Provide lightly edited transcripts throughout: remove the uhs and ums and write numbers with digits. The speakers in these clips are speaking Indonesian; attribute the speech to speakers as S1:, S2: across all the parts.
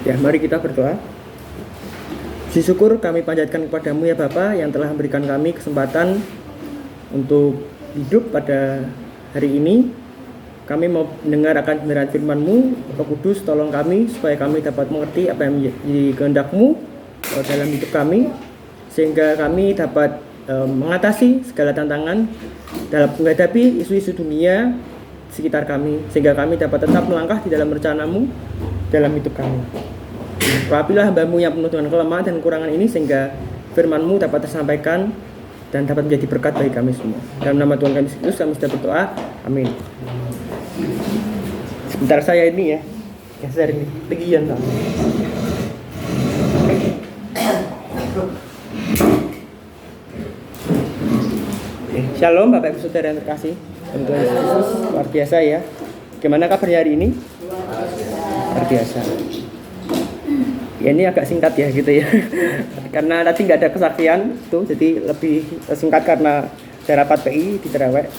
S1: Ya, mari kita berdoa. Puji syukur kami panjatkan kepadamu ya Bapa yang telah memberikan kami kesempatan untuk hidup pada hari ini. Kami mau mendengar akan kebenaran firman-Mu. Roh Kudus, tolong kami supaya kami dapat mengerti apa yang menjadi kehendak-Mu dalam hidup kami, sehingga kami dapat mengatasi segala tantangan dalam menghadapi isu-isu dunia sekitar kami, sehingga kami dapat tetap melangkah di dalam rencana-Mu dalam hidup kami. Rapilah hamba-Mu yang penuh dengan kelemahan dan kekurangan ini, sehingga firman-Mu dapat tersampaikan dan dapat menjadi berkat bagi kami semua. Dalam nama Tuhan kami Yesus Kristus kami sudah berdoa. Amin. Sebentar saya ini ya, geser ini, tegian Pak. Shalom Bapak Ibu Saudara yang terkasih. Tuhan Yesus luar biasa ya. Gimana kabarnya hari ini? Luar biasa. Ya, ini agak singkat ya gitu ya. Karena tadi nggak ada kesaksian tuh, jadi lebih singkat karena saya rapat PI di Cerewet.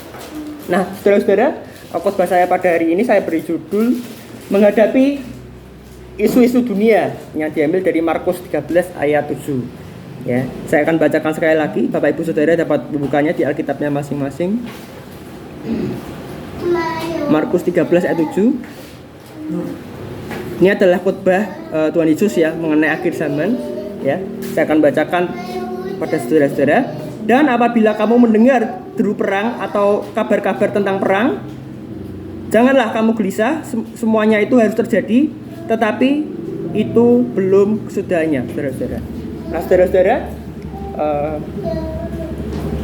S1: Nah, saudara-saudara, khotbah saya pada hari ini saya beri judul menghadapi isu-isu dunia yang diambil dari Markus 13 ayat 7. Ya, saya akan bacakan sekali lagi. Bapak Ibu Saudara dapat membukanya di Alkitabnya masing-masing. Markus 13 ayat 7. Ini adalah khotbah Tuhan Yesus ya mengenai akhir zaman. Ya, saya akan bacakan pada saudara-saudara. Dan apabila kamu mendengar deru perang atau kabar-kabar tentang perang, janganlah kamu gelisah. Semuanya itu harus terjadi, tetapi itu belum kesudahnya, saudara-saudara. Nah, saudara-saudara,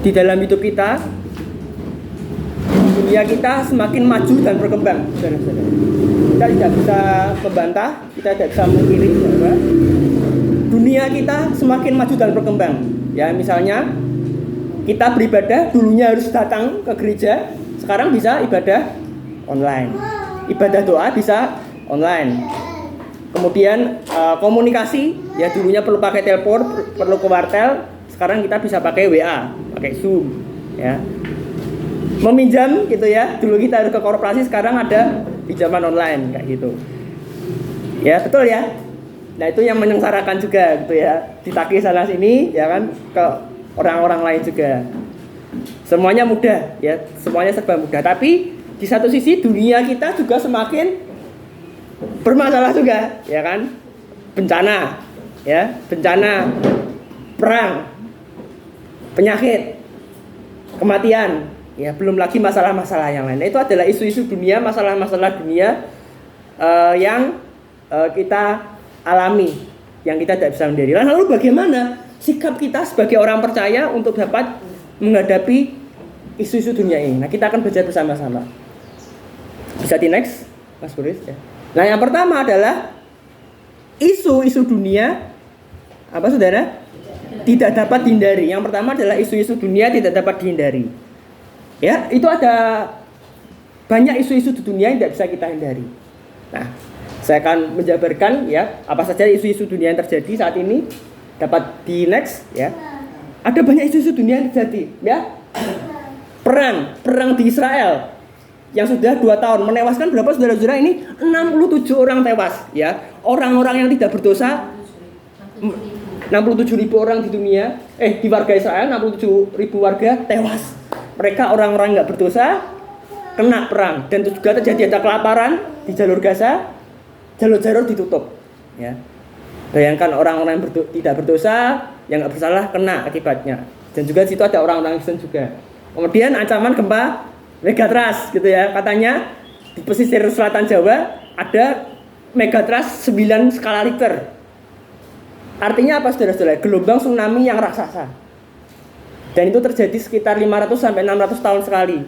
S1: di dalam hidup kita, dunia kita semakin maju dan berkembang, saudara-saudara. Kita tidak bisa membantah, kita tidak bisa mengkiri bahwa dunia kita semakin maju dan berkembang. Ya, misalnya kita beribadah dulunya harus datang ke gereja, sekarang bisa ibadah online. Ibadah doa bisa online. Kemudian komunikasi, ya dulunya perlu pakai telepon, perlu ke wartel, sekarang kita bisa pakai WA, pakai Zoom, ya. Meminjam gitu ya, dulu kita harus ke korporasi, sekarang ada pinjaman online kayak gitu. Ya, betul ya. Nah, itu yang menyengsarakan juga gitu ya. Ditagih sana sini ya kan ke orang-orang lain juga. Semuanya mudah ya, semuanya serba mudah. Tapi di satu sisi dunia kita juga semakin bermasalah juga, ya kan? Bencana, ya, bencana, perang, penyakit, kematian, ya, belum lagi masalah-masalah yang lain. Itu adalah isu-isu dunia, masalah-masalah dunia yang kita alami, yang kita tidak bisa sendiri. Lalu bagaimana sikap kita sebagai orang percaya untuk dapat menghadapi isu-isu dunia ini? Nah, kita akan belajar bersama-sama. Bisa di next, Mas Boris ya. Nah, yang pertama adalah isu-isu dunia apa saudara? Tidak dapat dihindari. Yang pertama adalah isu-isu dunia tidak dapat dihindari. Ya, itu ada banyak isu-isu di dunia yang tidak bisa kita hindari. Nah, saya akan menjabarkan ya apa saja isu-isu dunia yang terjadi saat ini. Dapat di next ya. Ada banyak isu-isu dunia yang terjadi ya. Perang di Israel yang sudah 2 tahun menewaskan berapa saudara-saudara ini? 67 orang tewas ya. Orang-orang yang tidak berdosa 67.000 orang di dunia, di warga Israel 67.000 warga tewas. Mereka orang-orang nggak berdosa kena perang, dan itu juga terjadi ada kelaparan di jalur Gaza, jalur-jalur ditutup. Ya, bayangkan orang-orang yang tidak berdosa, yang nggak bersalah kena akibatnya, dan juga di situ ada orang-orang Kristen juga. Kemudian ancaman gempa megatrust gitu ya, katanya di pesisir selatan Jawa ada megatrust 9 skala Richter. Artinya apa saudara-saudara? Gelombang tsunami yang raksasa. Dan itu terjadi sekitar 500 sampai 600 tahun sekali.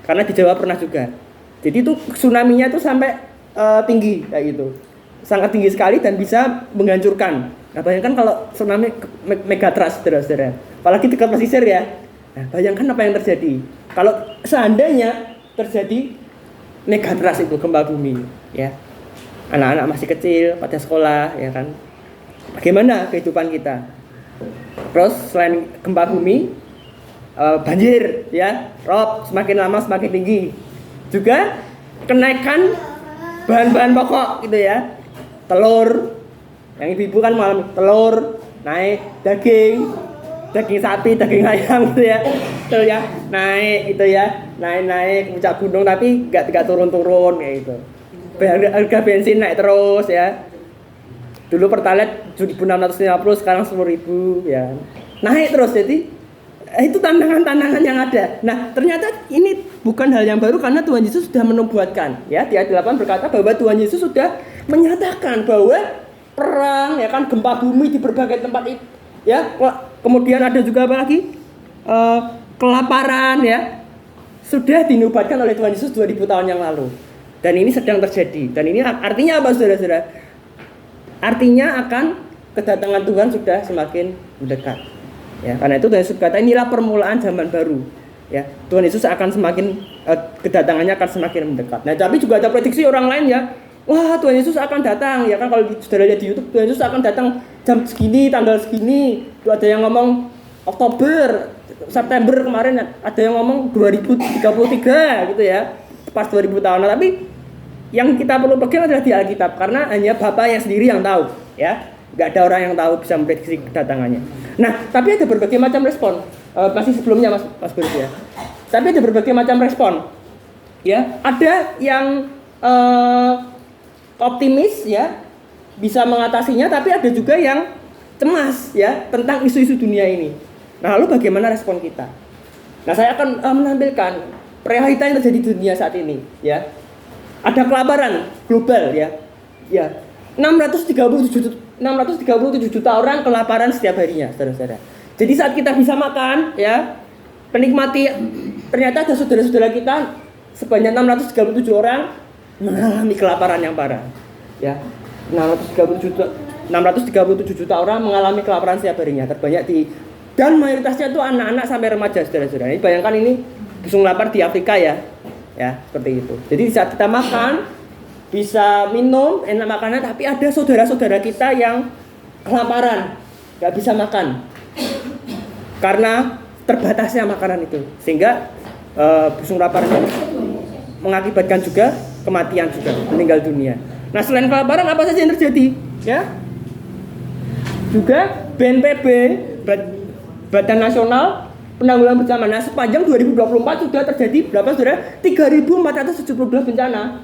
S1: Karena di Jawa pernah juga. Jadi itu tsunami-nya itu sampai tinggi kayak gitu. Sangat tinggi sekali dan bisa menghancurkan. Nah, bayangkan kalau tsunami megatrust saudara-saudara. Apalagi dekat pesisir ya. Nah, bayangkan apa yang terjadi. Kalau seandainya terjadi megatrust itu gempa bumi, ya. Anak-anak masih kecil pada sekolah, ya kan. Bagaimana kehidupan kita? Terus selain gempa bumi, banjir, ya, rob semakin lama semakin tinggi. Juga kenaikan bahan-bahan pokok, gitu ya. telur. Yang ibu-ibu kan mengalami telur, naik daging sapi, daging ayam gitu ya. Betul ya. Naik itu ya. Naik puncak gunung tapi enggak turun-turun kayak gitu. Harga bensin naik terus ya. Dulu Pertalite 7.650, sekarang 10.000 ya. Naik terus, jadi itu tantangan-tantangan yang ada. Nah, ternyata ini bukan hal yang baru karena Tuhan Yesus sudah menubuatkan ya. Di ayat 8 berkata bahwa Tuhan Yesus sudah menyatakan bahwa perang ya kan, gempa bumi di berbagai tempat itu ya. Kemudian ada juga apa lagi? Kelaparan ya. Sudah dinubuatkan oleh Tuhan Yesus 2000 tahun yang lalu. Dan ini sedang terjadi. Dan ini artinya apa, saudara-saudara? Artinya akan kedatangan Tuhan sudah semakin mendekat. Ya, karena itu Tuhan Yesus kata inilah permulaan zaman baru. Ya, Tuhan Yesus akan semakin kedatangannya akan semakin mendekat. Nah, tapi juga ada prediksi orang lain ya. Wah, Tuhan Yesus akan datang. Ya kan kalau saudara lihat di YouTube, Tuhan Yesus akan datang jam segini, tanggal segini. Itu ada yang ngomong Oktober, September kemarin, ada yang ngomong 2033 gitu ya. Pas 2000 tahun. Nah, tapi yang kita perlu pegang adalah di Alkitab karena hanya Bapaknya sendiri yang tahu, ya. Enggak ada orang yang tahu bisa memprediksi kedatangannya. Nah, tapi ada berbagai macam respon. Masih sebelumnya Mas Boris ya. Tapi ada berbagai macam respon. Ya, ada yang optimis ya, bisa mengatasinya, tapi ada juga yang cemas ya tentang isu-isu dunia ini. Nah, lalu bagaimana respon kita? Nah, saya akan menampilkan realita yang terjadi di dunia saat ini ya. Ada kelaparan global ya. Ya. 637 juta orang kelaparan setiap harinya, saudara-saudara. Jadi saat kita bisa makan ya, menikmati, ternyata ada saudara-saudara kita sebanyak 637 orang mengalami kelaparan yang parah. Ya. 637 juta orang mengalami kelaparan setiap harinya, terbanyak dan mayoritasnya itu anak-anak sampai remaja, saudara-saudara. Ini bayangkan ini busung lapar di Afrika ya. Ya, seperti itu. Jadi saat kita makan, bisa minum enak makanan, tapi ada saudara-saudara kita yang kelaparan, nggak bisa makan karena terbatasnya makanan itu, sehingga busung lapar mengakibatkan juga kematian juga, meninggal dunia. Nah, selain kelaparan apa saja yang terjadi? Ya, juga BNPB, Badan Nasional Penanggulangan Bencana. Nah, sepanjang 2024 sudah terjadi berapa, saudara? 3.472 bencana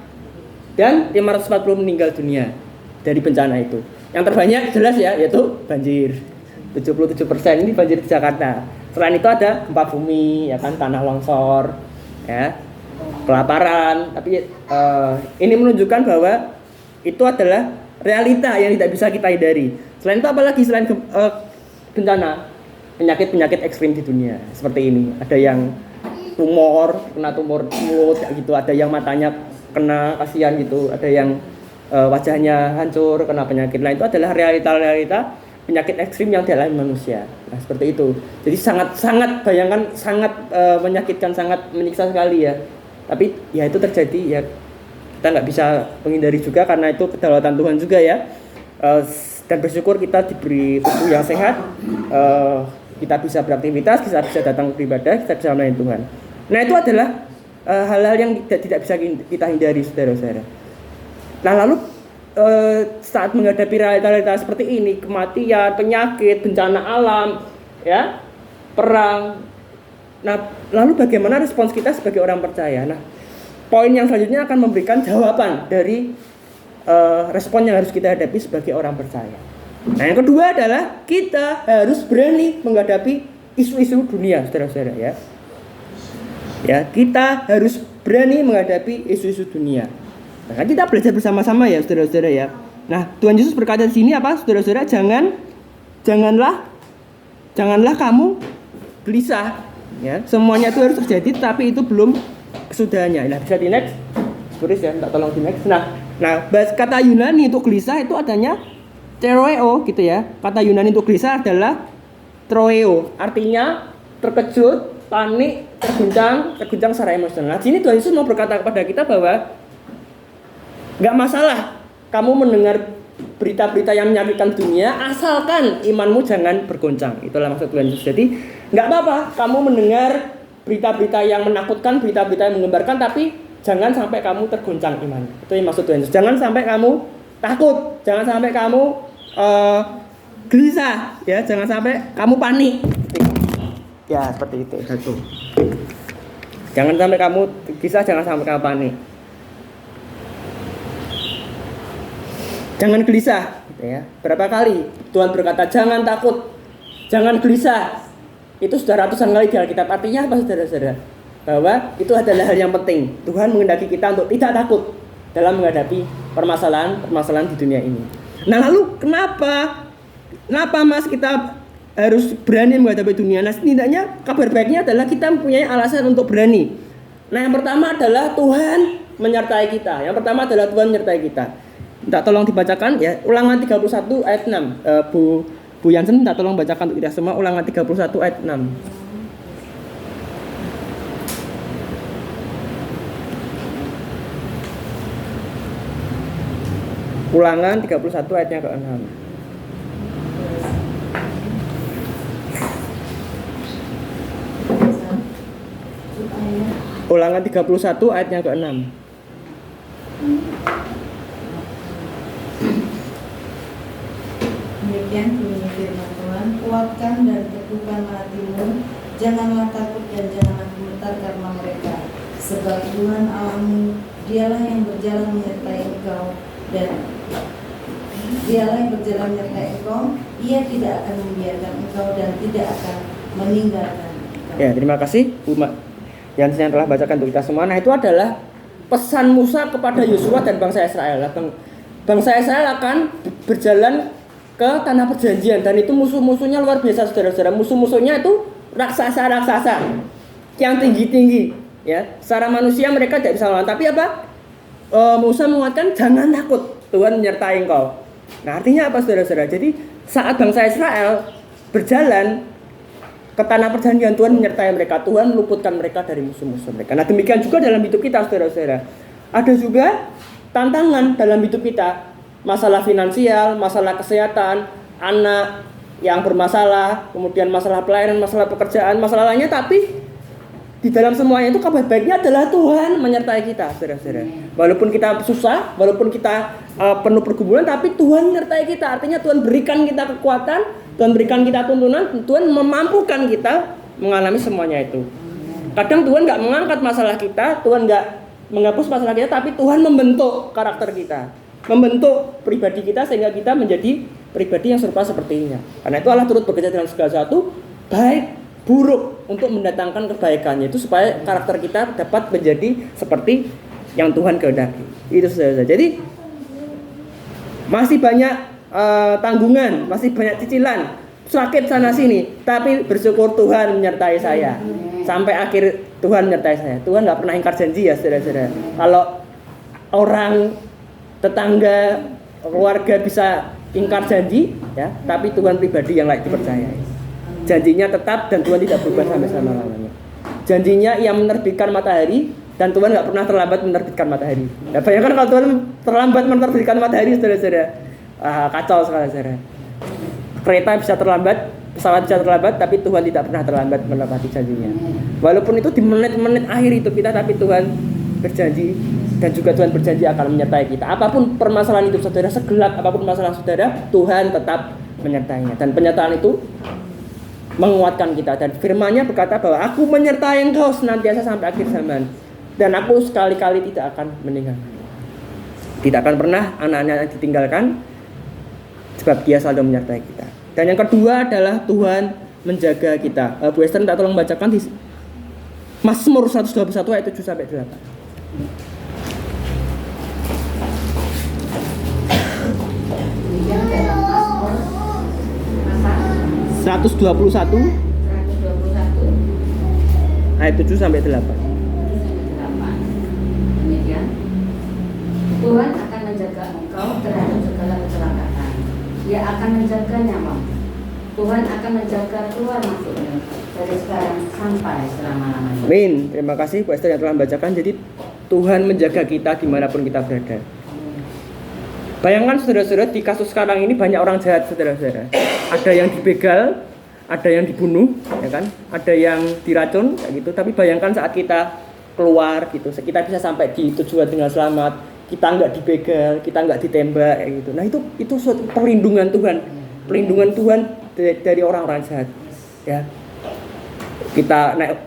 S1: dan 540 meninggal dunia dari bencana itu. Yang terbanyak jelas ya, yaitu banjir. 77% ini banjir di Jakarta. Selain itu ada gempa bumi, ya kan, tanah longsor, ya, kelaparan. Tapi ini menunjukkan bahwa itu adalah realita yang tidak bisa kita hindari. Selain itu apalagi selain bencana? Penyakit-penyakit ekstrim di dunia seperti ini. Ada yang kena tumor mulut gitu, ada yang matanya kena, kasihan gitu, ada yang wajahnya hancur kena penyakit lain. Itu adalah realita-realita penyakit ekstrim yang dialami manusia. Nah, seperti itu. Jadi sangat bayangkan, sangat menyakitkan, sangat menyiksa sekali ya. Tapi ya itu terjadi ya, kita nggak bisa menghindari juga karena itu kedaulatan Tuhan juga ya. Dan bersyukur kita diberi tubuh yang sehat, kita bisa beraktivitas, kita bisa datang beribadah, kita bisa melayani Tuhan. Nah, itu adalah hal-hal yang tidak bisa kita hindari, saudara-saudara. Nah, lalu saat menghadapi realita-realita seperti ini, kematian, penyakit, bencana alam, ya, perang. Nah, lalu bagaimana respons kita sebagai orang percaya? Nah, poin yang selanjutnya akan memberikan jawaban dari respon yang harus kita hadapi sebagai orang percaya. Nah, yang kedua adalah kita harus berani menghadapi isu-isu dunia, saudara-saudara ya. Ya, kita harus berani menghadapi isu-isu dunia. Nah, kita belajar bersama-sama ya, saudara-saudara ya. Nah, Tuhan Yesus berkata di sini apa, saudara-saudara? Janganlah kamu gelisah. Ya, semuanya itu harus terjadi, tapi itu belum kesudahannya. Nah, bisa di next, tulis ya, minta tolong di next. Nah, kata Yunani untuk gelisah itu adanya troeo gitu ya. Kata Yunani untuk gelisah adalah troeo, artinya terkejut, panik, terguncang secara emosional. Nah, sini Tuhan Yesus mau berkata kepada kita bahwa nggak masalah kamu mendengar berita-berita yang menyakitkan dunia, asalkan imanmu jangan bergoncang. Itulah maksud Tuhan Yesus. Jadi nggak apa-apa kamu mendengar berita-berita yang menakutkan, berita-berita yang menggembarkan, tapi jangan sampai kamu tergoncang iman. Itu yang maksud Tuhan Yesus. Jangan sampai kamu takut, jangan sampai kamu gelisah, ya, jangan sampai kamu panik. Ya, seperti itu. Satu. Jangan sampai kamu gelisah, jangan sampai kamu panik. Jangan gelisah, ya. Berapa kali Tuhan berkata jangan takut, jangan gelisah. Itu sudah ratusan kali di Alkitab. Artinya apa, saudara-saudara? Bahwa itu adalah hal yang penting. Tuhan menghendaki kita untuk tidak takut dalam menghadapi permasalahan di dunia ini. Nah, lalu kenapa Mas kita harus berani menghadapi dunia? Nah, setidaknya kabar baiknya adalah kita mempunyai alasan untuk berani. Nah, yang pertama adalah Tuhan menyertai kita. Yang pertama adalah Tuhan menyertai kita. Minta tolong dibacakan ya, Ulangan 31 ayat 6. Bu Yansen minta tolong bacakan untuk kita semua Ulangan 31 ayat 6. Ulangan 31 ayatnya ke-6. Ulangan 31 ayatnya ke-6.
S2: Demikian bunyi firman Tuhan, kuatkan dan teguhkan hatimu, janganlah takut dan janganlah gemetar karena mereka, sebab Tuhan Allahmu, dialah yang berjalan menyertai engkau, dan dialah yang berjalan menyertai engkau, ia tidak akan membiarkan engkau dan tidak akan meninggalkan engkau.
S1: Ya, terima kasih Bu yang telah bacakan untuk kita semua. Nah, itu adalah pesan Musa kepada Yosua dan bangsa Israel. Bangsa Israel akan berjalan ke tanah perjanjian, dan itu musuh-musuhnya luar biasa, saudara-saudara. Musuh-musuhnya itu raksasa-raksasa yang tinggi-tinggi, ya. Secara manusia mereka tidak bisa lawan, tapi apa? Musa menguatkan jangan takut, Tuhan menyertai engkau. Nah, artinya apa, saudara-saudara? Jadi saat bangsa Israel berjalan ke tanah perjanjian, Tuhan menyertai mereka, Tuhan meluputkan mereka dari musuh-musuh mereka. Nah, demikian juga dalam hidup kita, saudara-saudara. Ada juga tantangan dalam hidup kita. Masalah finansial, masalah kesehatan, anak yang bermasalah, kemudian masalah pelayanan, masalah pekerjaan, masalah lainnya. Tapi di dalam semuanya itu kabar baiknya adalah Tuhan menyertai kita, saudara-saudara. Walaupun kita susah, walaupun kita penuh pergumulan, tapi Tuhan menyertai kita. Artinya Tuhan berikan kita kekuatan, Tuhan berikan kita tuntunan, Tuhan memampukan kita mengalami semuanya itu. Kadang Tuhan nggak mengangkat masalah kita, Tuhan nggak menghapus masalah kita, tapi Tuhan membentuk karakter kita, membentuk pribadi kita sehingga kita menjadi pribadi yang serupa sepertinya. Karena itu Allah turut bekerja dalam segala sesuatu, baik buruk, untuk mendatangkan kebaikannya itu supaya karakter kita dapat menjadi seperti yang Tuhan kehendaki. Itu saja. Jadi masih banyak tanggungan, masih banyak cicilan, sakit sana sini, tapi bersyukur Tuhan menyertai saya. Sampai akhir Tuhan menyertai saya. Tuhan nggak pernah ingkar janji ya, saudara-saudara. Kalau orang, tetangga, keluarga bisa ingkar janji, ya, tapi Tuhan pribadi yang layak dipercayai. Janjinya tetap dan Tuhan tidak berubah sampai selama-lamanya. Janjinya Ia menerbitkan matahari dan Tuhan nggak pernah terlambat menerbitkan matahari. Nah, bayangkan kalau Tuhan terlambat menerbitkan matahari, saudara-saudara, kacau sekali, saudara. Kereta bisa terlambat, pesawat bisa terlambat, tapi Tuhan tidak pernah terlambat menepati janjinya. Walaupun itu di menit-menit akhir hidup kita, tapi Tuhan berjanji, dan juga Tuhan berjanji akan menyertai kita. Apapun permasalahan hidup saudara, segelap apapun masalah saudara, Tuhan tetap menyertainya. Dan penyertaan itu menguatkan kita, dan firman-Nya berkata bahwa aku menyertai engkau senantiasa sampai akhir zaman, dan aku sekali-kali tidak akan meninggalkan. Tidak akan pernah anak-anak ditinggalkan, sebab Dia selalu menyertai kita. Dan yang kedua adalah Tuhan menjaga kita. Bu Esther, minta tolong bacakan di Mazmur 121 ayat 7 sampai 8. 121 ayat 7 sampai 8.
S3: Demikian, Tuhan akan menjaga engkau terhadap segala kecelakaan. Ia akan menjaga nyawamu. Tuhan akan menjaga keluar masukmu dari sekarang sampai selama-lamanya.
S1: Amin. Terima kasih Bu Esther yang telah membacakan. Jadi Tuhan menjaga kita dimanapun kita berada. Bayangkan saudara-saudara, di kasus sekarang ini banyak orang jahat, saudara-saudara. Ada yang dibegal, ada yang dibunuh, ya kan? Ada yang diracun, kayak gitu. Tapi bayangkan saat kita keluar gitu, kita bisa sampai di tujuan dengan selamat, kita nggak dibegal, kita nggak ditembak kayak gitu. Nah itu suatu perlindungan Tuhan dari orang-orang jahat. Ya, kita naik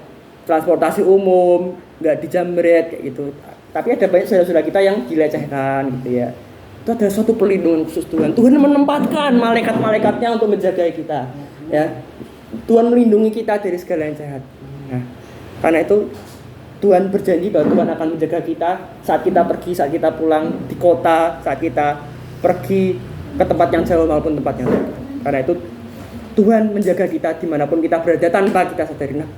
S1: transportasi umum nggak dijamret kayak gitu. Tapi ada banyak saudara-saudara kita yang dilecehkan gitu ya. Itu adalah suatu perlindungan khusus Tuhan. Tuhan menempatkan malaikat-malaikatnya untuk menjaga kita. Ya, Tuhan melindungi kita dari segala yang jahat. Nah, karena itu Tuhan berjanji bahwa Tuhan akan menjaga kita saat kita pergi, saat kita pulang di kota, saat kita pergi ke tempat yang jauh maupun tempat yang dekat. Karena itu Tuhan menjaga kita dimanapun kita berada tanpa kita sadari. Nah,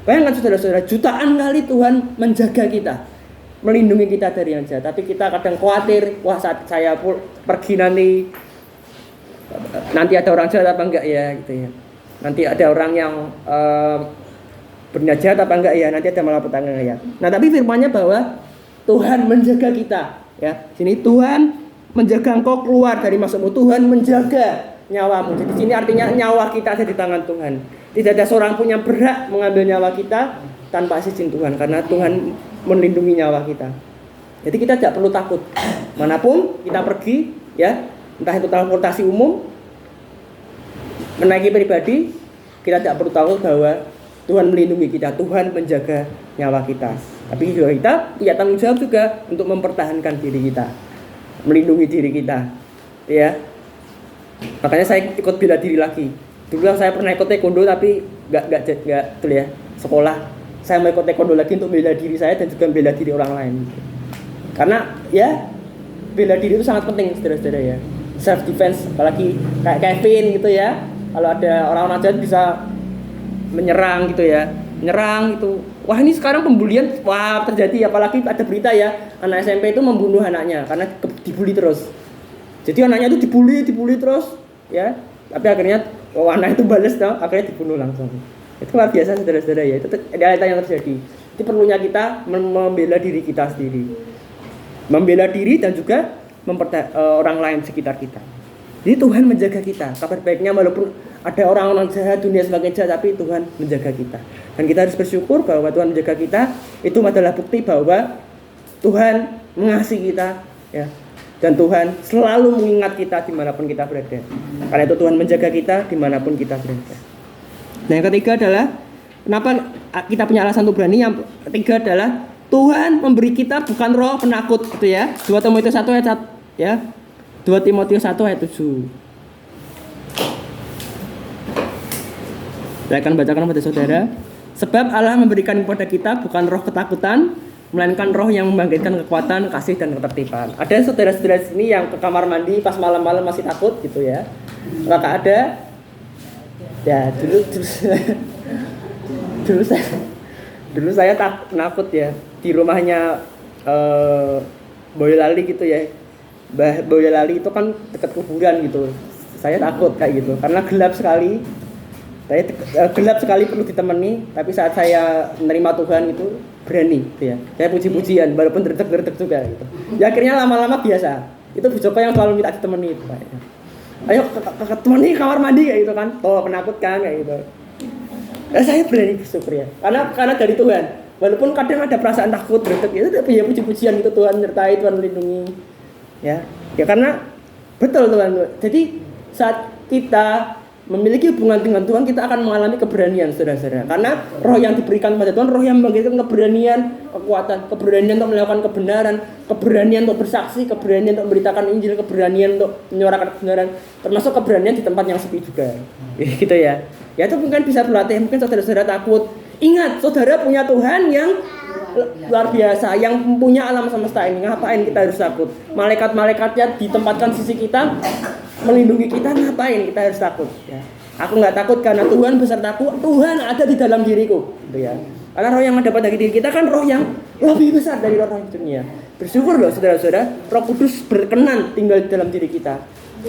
S1: bayangkan saudara-saudara, jutaan kali Tuhan menjaga kita, melindungi kita dari yang jahat. Tapi kita kadang khawatir, wah saat saya pergi nanti ada orang jahat apa enggak ya gitu ya. Nanti ada orang yang berniat jahat apa enggak ya, nanti ada malapetaka ya. Nah, tapi firman-Nya bahwa Tuhan menjaga kita, ya. Sini Tuhan menjaga engkau keluar dari masukmu, Tuhan menjaga nyawamu. Jadi sini artinya nyawa kita ada di tangan Tuhan. Tidak ada seorang pun yang berhak mengambil nyawa kita tanpa izin Tuhan, karena Tuhan melindungi nyawa kita. Jadi kita tidak perlu takut manapun kita pergi, ya, entah itu transportasi umum, menaiki pribadi, kita tidak perlu takut bahwa Tuhan melindungi kita, Tuhan menjaga nyawa kita. Tapi juga kita punya tanggung jawab juga untuk mempertahankan diri kita, melindungi diri kita, ya. Makanya saya ikut bela diri lagi. Dulu saya pernah ikut taekwondo tapi nggak betul ya, sekolah. Saya mau ikut taekwondo lagi untuk bela diri saya dan juga bela diri orang lain. Karena ya bela diri itu sangat penting, saudara-saudara ya. Self defense, apalagi kayak Kevin gitu ya. Kalau ada orang-orang jahat bisa menyerang gitu ya, menyerang itu. Wah, ini sekarang pembulian wah terjadi, apalagi ada berita ya, anak SMP itu membunuh anaknya karena dibully terus. Jadi anaknya itu dibully terus ya, tapi akhirnya anak itu balas toh, akhirnya dibunuh langsung. Itu luar biasa saudara-saudara ya, itu realita yang terjadi. Itu perlunya kita membela diri kita sendiri, membela diri dan juga orang lain sekitar kita. Jadi Tuhan menjaga kita. Kabar baiknya walaupun ada orang-orang jahat, dunia semakin jahat, tapi Tuhan menjaga kita. Dan kita harus bersyukur bahwa Tuhan menjaga kita. Itu adalah bukti bahwa Tuhan mengasihi kita, ya. Dan Tuhan selalu mengingat kita dimanapun kita berada. Karena itu Tuhan menjaga kita dimanapun kita berada. Dan yang ketiga adalah kenapa kita punya alasan untuk berani. Yang ketiga adalah Tuhan memberi kita bukan roh penakut, gitu ya. 2 Timotius 1 ayat 1, ya. 2 Timotius 1 ayat 7. Saya akan bacakan kepada saudara. Sebab Allah memberikan kepada kita bukan roh ketakutan, melainkan roh yang membangkitkan kekuatan, kasih dan ketertiban. Ada saudara-saudara sini yang ke kamar mandi pas malam-malam masih takut gitu ya. Maka ada. Ya, dulu saya takut ya di rumahnya Boyolali gitu ya. Mbah Boyolali itu kan dekat kuburan gitu. Saya takut kayak gitu karena gelap sekali. Saya gelap sekali perlu ditemani, tapi saat saya menerima Tuhan itu berani gitu ya. Saya puji-pujian walaupun derdek-derdek juga gitu. Ya akhirnya lama-lama biasa. Itu Bu Joko yang selalu minta ditemani itu kayak. Ayo ke temani kamar mandi kayak gitu kan. Oh, penakut kan kayak gitu. Saya berani bersyukur ya. Karena dari Tuhan. Walaupun kadang ada perasaan takut, derdek itu tapi ya puji-pujian gitu, Tuhan menyertai, Tuhan melindungi. Ya karena betul Tuhan. Jadi saat kita memiliki hubungan dengan Tuhan, kita akan mengalami keberanian, saudara-saudara. Karena roh yang diberikan pada Tuhan, roh yang membangkitkan keberanian, kekuatan, keberanian untuk melakukan kebenaran, keberanian untuk bersaksi, keberanian untuk memberitakan Injil, keberanian untuk menyuarakan kebenaran, termasuk keberanian di tempat yang sepi juga. Gitu ya. Ya itu mungkin bisa berlatih, mungkin saudara-saudara takut. Ingat, saudara punya Tuhan yang luar biasa, yang punya alam semesta ini. Ngapain kita harus takut? Malaikat-malaikatnya ditempatkan di sisi kita, melindungi kita, ngapain kita harus takut? Ya. Aku nggak takut karena Tuhan besertaku, Tuhan ada di dalam diriku, gitu ya. Karena roh yang ada pada diri kita kan roh yang lebih besar dari roh dunia. Bersyukur loh saudara-saudara, Roh Kudus berkenan tinggal di dalam diri kita.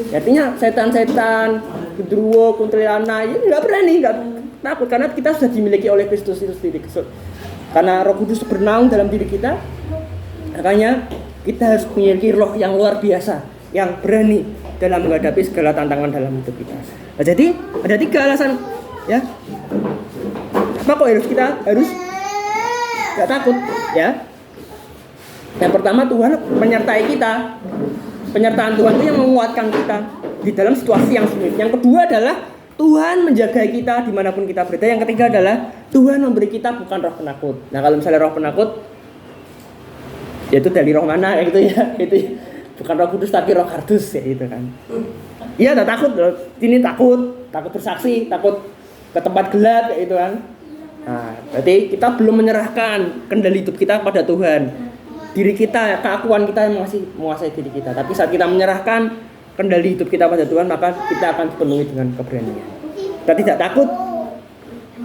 S1: Artinya setan-setan, gendruwo, kuntilanak, ya nggak berani, nggak takut karena kita sudah dimiliki oleh Kristus itu sendiri. Karena Roh Kudus bernaung dalam diri kita, makanya kita harus memiliki roh yang luar biasa, yang berani dalam menghadapi segala tantangan dalam hidup kita. Nah, jadi ada 3 alasan, ya. Apa kok kita harus nggak takut, ya? Yang pertama, Tuhan menyertai kita. Penyertaan Tuhan itu yang menguatkan kita di dalam situasi yang sulit. Yang kedua adalah Tuhan menjaga kita dimanapun kita berada. Yang ketiga adalah Tuhan memberi kita bukan roh penakut. Nah, kalau misalnya roh penakut, yaitu dari roh mana ya gitu ya. Itu bukan roh kudus tapi roh kardus ya gitu kan. Iya, takut. Ini takut bersaksi, takut ke tempat gelap kayak gitu kan. Nah, berarti kita belum menyerahkan kendali hidup kita kepada Tuhan. Diri kita, keakuan kita yang masih menguasai diri kita. Tapi saat kita menyerahkan kendali hidup kita pada Tuhan, maka kita akan dipenuhi dengan keberanian. Kita tidak takut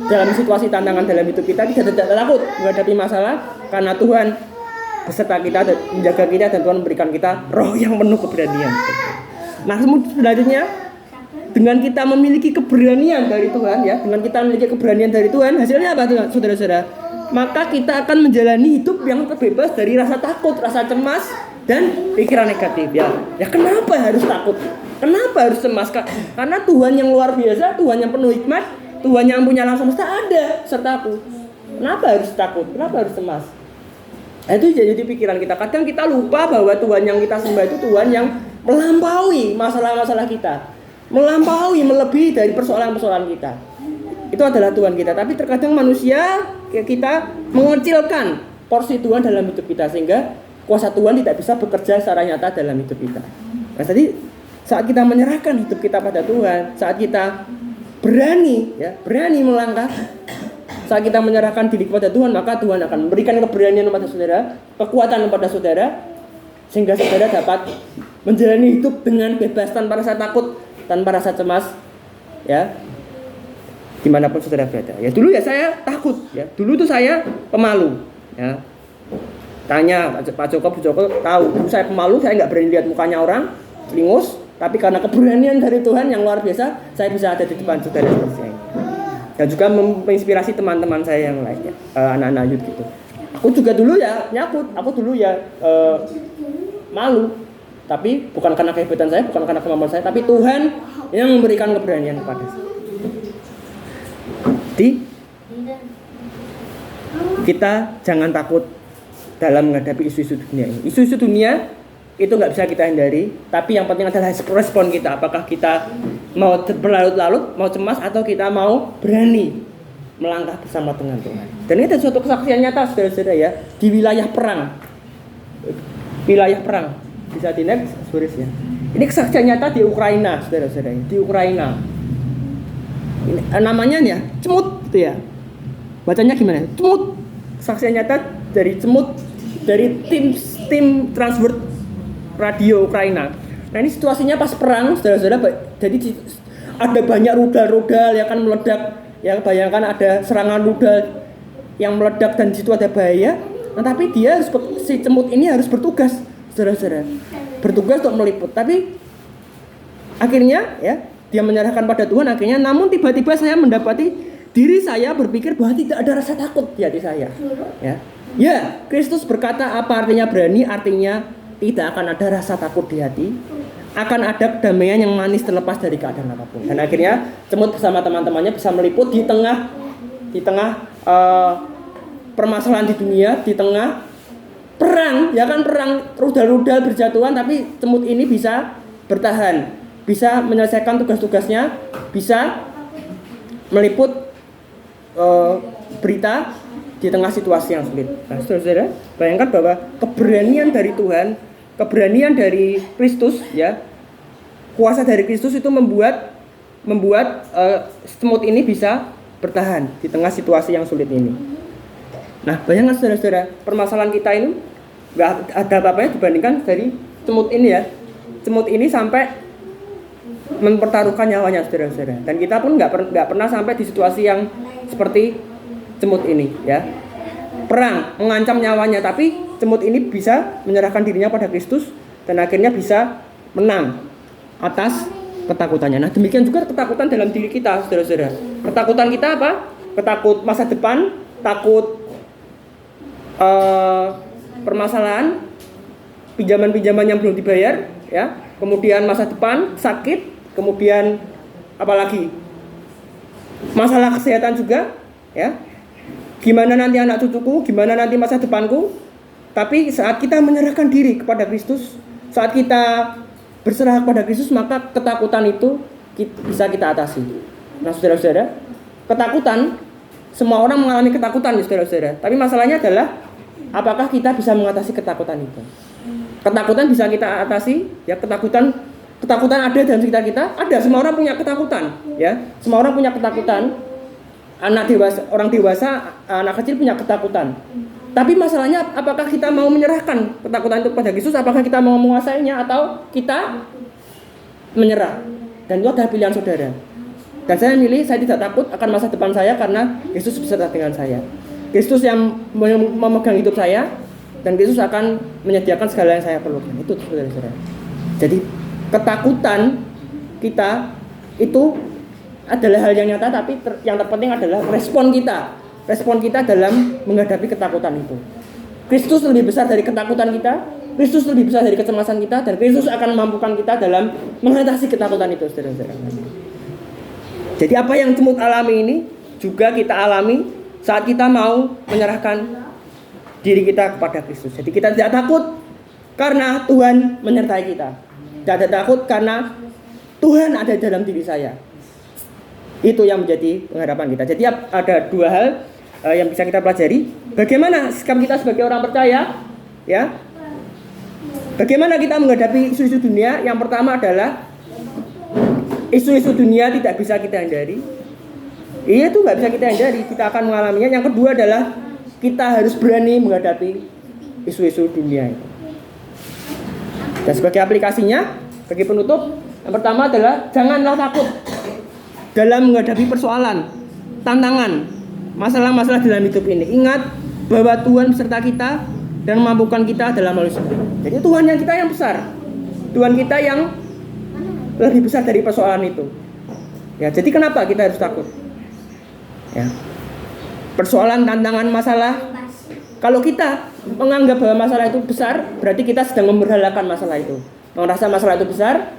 S1: dalam situasi tantangan dalam hidup kita, tidak takut menghadapi masalah, karena Tuhan beserta kita dan menjaga kita, dan Tuhan memberikan kita roh yang penuh keberanian. Nah, selanjutnya, dengan kita memiliki keberanian dari Tuhan, ya, dengan kita memiliki keberanian dari Tuhan, hasilnya apa, saudara-saudara? Maka kita akan menjalani hidup yang terbebas dari rasa takut, rasa cemas, dan pikiran negatif. Ya kenapa harus takut? Kenapa harus cemas? Karena Tuhan yang luar biasa, Tuhan yang penuh hikmat, Tuhan yang punya alam semesta ada sertaku. Kenapa harus takut? Kenapa harus cemas? Nah, itu jadi pikiran kita. Kadang kita lupa bahwa Tuhan yang kita sembah itu Tuhan yang melampaui masalah-masalah kita, melebihi dari persoalan-persoalan kita. Itu adalah Tuhan kita. Tapi terkadang manusia, kita mengecilkan porsi Tuhan dalam hidup kita, sehingga kuasa Tuhan tidak bisa bekerja secara nyata dalam hidup kita. Nah, jadi saat kita menyerahkan hidup kita pada Tuhan, saat kita berani melangkah, saat kita menyerahkan diri kepada Tuhan, maka Tuhan akan memberikan keberanian kepada saudara, kekuatan kepada saudara, sehingga saudara dapat menjalani hidup dengan bebas, tanpa rasa takut, tanpa rasa cemas, ya, dimanapun saudara berada. Ya, dulu ya saya takut, ya, dulu tuh saya pemalu, ya. Tanya Pak Joko tahu, dulu saya pemalu, saya nggak berani lihat mukanya orang, lingus. Tapi karena keberanian dari Tuhan yang luar biasa, saya bisa ada di depan saudara seperti ini. Dan juga menginspirasi teman-teman saya yang lainnya, anak-anak youth gitu. Aku juga dulu ya nyakut, aku dulu ya malu. Tapi bukan karena kehebatan saya, bukan karena kemampuan saya, tapi Tuhan yang memberikan keberanian kepada saya. Jadi kita jangan takut dalam menghadapi isu-isu dunia ini. Isu-isu dunia itu nggak bisa kita hindari, tapi yang penting adalah respon kita. Apakah kita mau berlarut-larut, mau cemas, atau kita mau berani melangkah bersama dengan Tuhan. Dan ini ada suatu kesaksian nyata, saudara-saudara, ya, di wilayah perang. Wilayah perang. Bisa di next, ya. Ini kesaksian nyata di Ukraina, saudara-saudara. Di Ukraina. Ini, namanya ya Cemut, gitu ya. Bacanya gimana? Cemut. Kesaksian nyata dari Cemut, dari tim Transworld Radio Ukraina. Nah, ini situasinya pas perang, saudara-saudara. Jadi ada banyak rudal-rudal yang akan meledak. Ya, bayangkan ada serangan rudal yang meledak dan di situ ada bahaya. Nah, tapi dia si Cemut ini harus bertugas, saudara-saudara. Bertugas untuk meliput. Tapi akhirnya ya dia menyerahkan pada Tuhan. Akhirnya, namun tiba-tiba saya mendapati diri saya berpikir bahwa tidak ada rasa takut di hati saya. Ya, Kristus berkata, apa artinya berani? Artinya tidak akan ada rasa takut di hati. Akan ada kedamaian yang manis terlepas dari keadaan apapun. Dan akhirnya Cemut bersama teman-temannya bisa meliput di tengah permasalahan di dunia, di tengah perang, ya kan, perang rudal-rudal berjatuhan, tapi Cemut ini bisa bertahan, bisa menyelesaikan tugas-tugasnya, bisa meliput berita di tengah situasi yang sulit. Nah, saudara, bayangkan bahwa keberanian dari Tuhan, keberanian dari Kristus, ya, kuasa dari Kristus itu membuat Cemut ini bisa bertahan di tengah situasi yang sulit ini. Nah, bayangkan saudara-saudara, permasalahan kita ini nggak ada apa-apanya dibandingkan dari Cemut ini, ya. Cemut ini sampai mempertaruhkan nyawanya, saudara-saudara. Dan kita pun nggak pernah sampai di situasi yang seperti Cemut ini, ya. Perang mengancam nyawanya, tapi Cemut ini bisa menyerahkan dirinya pada Kristus dan akhirnya bisa menang atas ketakutannya. Nah, demikian juga ketakutan dalam diri kita, saudara-saudara. Ketakutan kita apa? Ketakut masa depan, takut permasalahan, pinjaman-pinjaman yang belum dibayar, ya. Kemudian masa depan, sakit, kemudian apalagi masalah kesehatan juga, ya. Gimana nanti anak cucuku, gimana nanti masa depanku, Tapi saat kita menyerahkan diri kepada Kristus, saat kita berserah kepada Kristus, maka ketakutan itu bisa kita atasi. Nah, saudara-saudara, ketakutan, semua orang mengalami ketakutan, saudara-saudara. Tapi masalahnya adalah apakah kita bisa mengatasi ketakutan itu? Ketakutan bisa kita atasi, ya. Ketakutan ada dalam sekitar kita. Ada, semua orang punya ketakutan, ya. Semua orang punya ketakutan. Anak dewasa, orang dewasa, anak kecil punya ketakutan. Tapi masalahnya apakah kita mau menyerahkan ketakutan itu kepada Yesus? Apakah kita mau menguasainya atau kita menyerah? Dan itu adalah pilihan saudara. Dan saya milih, saya tidak takut akan masa depan saya karena Yesus beserta dengan saya. Kristus yang memegang hidup saya, dan Kristus akan menyediakan segala yang saya perlukan. Itu saudara-saudara. Jadi ketakutan kita itu adalah hal yang nyata, tapi yang terpenting adalah respon kita dalam menghadapi ketakutan itu. Kristus lebih besar dari ketakutan kita, Kristus lebih besar dari kecemasan kita, dan Kristus akan memampukan kita dalam mengatasi ketakutan itu, saudara-saudara. Jadi apa yang Cemut alami ini juga kita alami saat kita mau menyerahkan diri kita kepada Kristus. Jadi kita tidak takut karena Tuhan menyertai kita. Tidak takut karena Tuhan ada dalam diri saya. Itu yang menjadi pengharapan kita. Jadi ada dua hal yang bisa kita pelajari. Bagaimana sikap kita sebagai orang percaya, ya? Bagaimana kita menghadapi isu-isu dunia? Yang pertama adalah isu-isu dunia tidak bisa kita hindari. Itu nggak bisa kita hindari. Kita akan mengalaminya. Yang kedua adalah kita harus berani menghadapi isu-isu dunia itu. Dan sebagai aplikasinya, bagi penutup, yang pertama adalah janganlah takut dalam menghadapi persoalan, tantangan, masalah-masalah dalam hidup ini. Ingat bahwa Tuhan beserta kita dan memampukan kita dalam manusia. Jadi Tuhan yang besar, Tuhan kita yang lebih besar dari persoalan itu. Ya, jadi kenapa kita harus takut? Ya. Persoalan, tantangan, masalah. Kalau kita menganggap bahwa masalah itu besar, berarti kita sedang memberhalakan masalah itu. Merasa masalah itu besar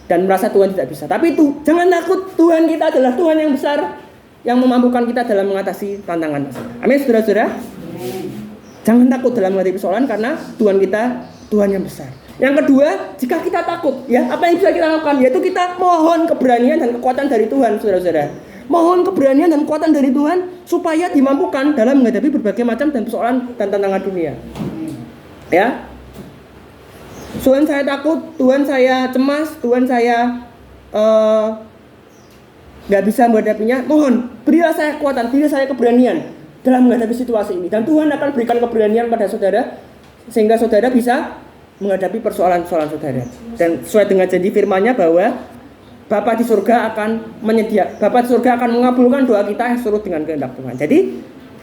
S1: dan merasa Tuhan tidak bisa. Tapi itu jangan takut, Tuhan kita adalah Tuhan yang besar yang memampukan kita dalam mengatasi tantangan masalah. Amin, saudara-saudara. Jangan takut dalam menghadapi persoalan karena Tuhan kita Tuhan yang besar. Yang kedua, jika kita takut, ya apa yang bisa kita lakukan? Yaitu kita mohon keberanian dan kekuatan dari Tuhan, saudara-saudara. Mohon keberanian dan kekuatan dari Tuhan supaya dimampukan dalam menghadapi berbagai macam dan persoalan dan tantangan dunia. Ya. Tuhan saya takut, Tuhan saya cemas, Tuhan saya nggak bisa menghadapinya. Mohon, berilah saya kekuatan, berilah saya keberanian dalam menghadapi situasi ini. Dan Tuhan akan berikan keberanian pada saudara sehingga saudara bisa menghadapi persoalan-persoalan saudara. Dan sesuai dengan janji firman-Nya bahwa Bapa di surga akan mengabulkan doa kita yang seturut dengan kehendak Tuhan. Jadi,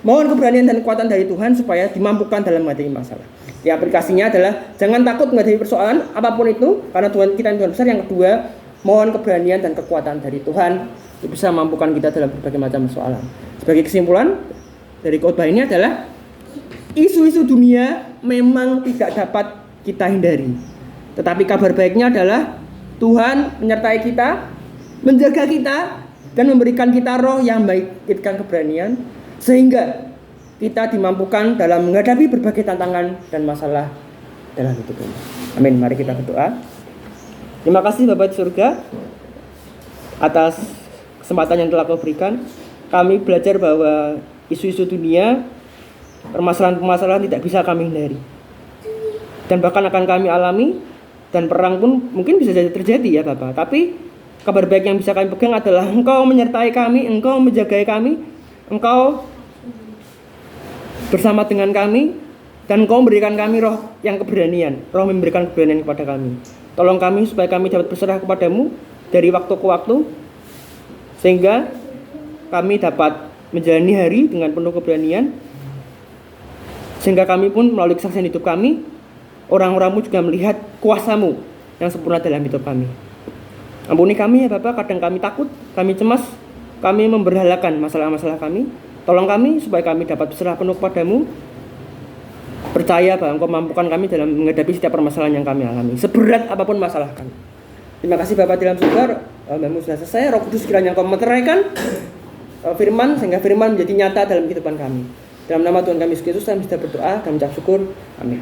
S1: mohon keberanian dan kekuatan dari Tuhan supaya dimampukan dalam menghadapi masalah. Di aplikasinya adalah jangan takut menghadapi persoalan apapun itu karena Tuhan kita Tuhan besar. Yang kedua, mohon keberanian dan kekuatan dari Tuhan untuk bisa memampukan kita dalam berbagai macam persoalan. Sebagai kesimpulan dari khotbah ini adalah isu-isu dunia memang tidak dapat kita hindari. Tetapi kabar baiknya adalah Tuhan menyertai kita, menjaga kita, dan memberikan kita roh yang memberikan keberanian sehingga kita dimampukan dalam menghadapi berbagai tantangan dan masalah dalam hidup ini. Amin. Mari kita berdoa. Terima kasih Bapa di surga atas kesempatan yang telah Kau berikan. Kami belajar bahwa isu-isu dunia, permasalahan-permasalahan tidak bisa kami hindari. Dan bahkan akan kami alami. Dan perang pun mungkin bisa jadi terjadi ya Bapak. Tapi kabar baik yang bisa kami pegang adalah Engkau menyertai kami, Engkau menjaga kami, Engkau bersama dengan kami, dan Engkau memberikan kami roh yang keberanian, roh memberikan keberanian kepada kami. Tolong kami supaya kami dapat berserah kepadamu dari waktu ke waktu, sehingga kami dapat menjalani hari dengan penuh keberanian, sehingga kami pun melalui kesaksian hidup kami, orang-orangmu juga melihat kuasa-Mu yang sempurna dalam hidup kami. Ampuni kami ya Bapak, kadang kami takut, kami cemas, kami memberhalakan masalah-masalah kami. Tolong kami supaya kami dapat berserah penuh kepadamu, percaya bahwa Engkau mampukan kami dalam menghadapi setiap permasalahan yang kami alami, seberat apapun masalah kami. Terima kasih Bapak dalam surga, Alhamdulillah sudah selesai. Roh Kudus kiranya Engkau meteraikan firman sehingga firman menjadi nyata dalam kehidupan kami. Dalam nama Tuhan kami Yesus Kristus kami sudah berdoa dan mengucap syukur. Amin.